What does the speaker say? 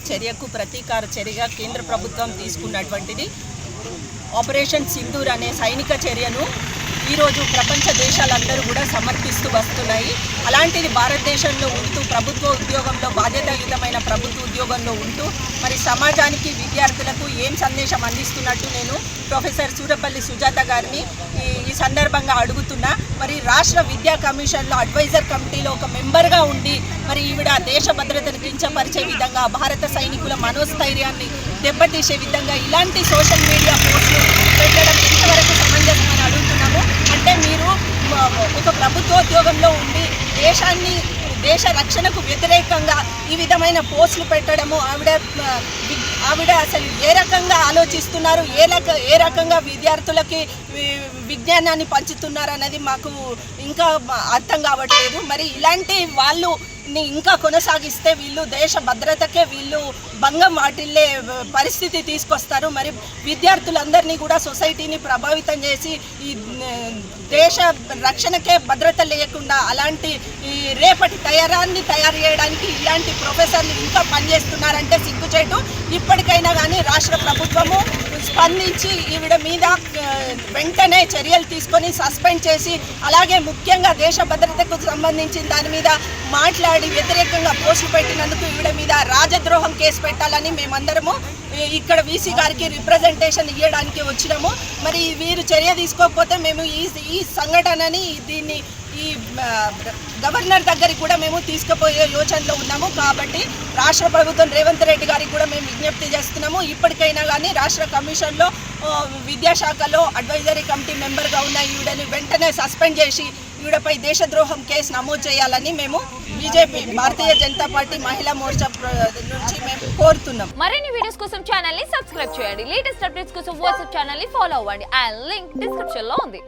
చర్యకు ప్రతీకార చర్యగా కేంద్ర ప్రభుత్వం తీసుకున్నటువంటిది ఆపరేషన్ సింధూర్ అనే సైనిక చర్యను ఈరోజు ప్రపంచ దేశాలందరూ కూడా సమర్థిస్తూ వస్తున్నాయి. అలాంటిది భారతదేశంలో ఉంటూ ప్రభుత్వ ఉద్యోగంలో బాధ్యతాయుతమైన ప్రభుత్వ ఉద్యోగంలో ఉంటూ మరి సమాజానికి విద్యార్థులకు ఏం సందేశం అందిస్తున్నట్టు నేను ప్రొఫెసర్ సూరపల్లి సుజాత గారిని ఈ సందర్భంగా అడుగుతున్నా. మరి రాష్ట్ర విద్యా కమిషన్లో అడ్వైజర్ కమిటీలో ఒక మెంబర్గా ఉండి మరి ఈవిడ దేశ భద్రతను కించపరిచే విధంగా భారత సైనికుల మనోస్థైర్యాన్ని దెబ్బతీసే విధంగా ఇలాంటి సోషల్ మీడియా పోస్టులు పెట్టడం ఎంతవరకు సమంజసమని అడుగుతున్నాము. అంటే మీరు ఒక ప్రభుత్వోద్యోగంలో ఉండి దేశ రక్షణకు వ్యతిరేకంగా ఈ విధమైన పోస్టులు పెట్టడము ఆవిడ అసలు ఏ రకంగా ఆలోచిస్తున్నారు, ఏ రకంగా విద్యార్థులకి విజ్ఞానాన్ని పంచుతున్నారు అన్నది మాకు ఇంకా అర్థం కావట్లేదు. మరి ఇలాంటి వాళ్ళు ఇంకా కొనసాగిస్తే వీళ్ళు దేశ భద్రతకే వీళ్ళు భంగం వాటిల్లే పరిస్థితి తీసుకొస్తారు. మరి విద్యార్థులందరినీ కూడా సొసైటీని ప్రభావితం చేసి ఈ దేశ రక్షణకే భద్రత లేకుండా అలాంటి ఈ రేపటి తయారు చేయడానికి ఇలాంటి ప్రొఫెసర్లు ఇంకా పనిచేస్తున్నారంటే సిగ్గుచేటు. ఇప్పటికైనా కానీ రాష్ట్ర ప్రభుత్వము స్పందించి ఈవిడ మీద వెంటనే చర్యలు తీసుకొని సస్పెండ్ చేసి అలాగే ముఖ్యంగా దేశ భద్రతకు సంబంధించిన దాని మీద మాట్లాడి వ్యతిరేకంగా పోస్టులు పెట్టినందుకు ఈవిడ మీద రాజద్రోహం కేసు పెట్టాలని మేమందరము ఇక్కడ వీసీ గారికి రిప్రజెంటేషన్ ఇవ్వడానికి వచ్చినాము. మరి వీరు చర్య తీసుకోకపోతే మేము ఈ సంఘటనని దీన్ని ఈ గవర్నర్ దగ్గరికి కూడా మేము తీసుకుపోయే యోచనలో ఉన్నాము. కాబట్టి రాష్ట్ర ప్రభుత్వం రేవంత్ రెడ్డి గారికి కూడా మేము విజ్ఞప్తి చేస్తున్నాము. ఇప్పటికైనా కానీ రాష్ట్ర కమిషన్లో విద్యాశాఖలో అడ్వైజరీ కమిటీ మెంబర్గా ఉన్న ఈవిడని వెంటనే సస్పెండ్ చేసి ఈవిడపై దేశద్రోహం కేసు నమోదు చేయాలని మేము బీజేపీ భారతీయ జనతా పార్టీ మహిళా మోర్చా నుంచి మేము కోరుతున్నాం. మరిన్ని వీడియోస్ కోసం ఛానల్ ని సబ్స్క్రైబ్ చేయండి. లేటెస్ట్ అప్డేట్స్ కోసం వాట్సాప్ ఛానల్ ని ఫాలో అవ్వండి. ఆ లింక్ డిస్క్రిప్షన్ లో ఉంది.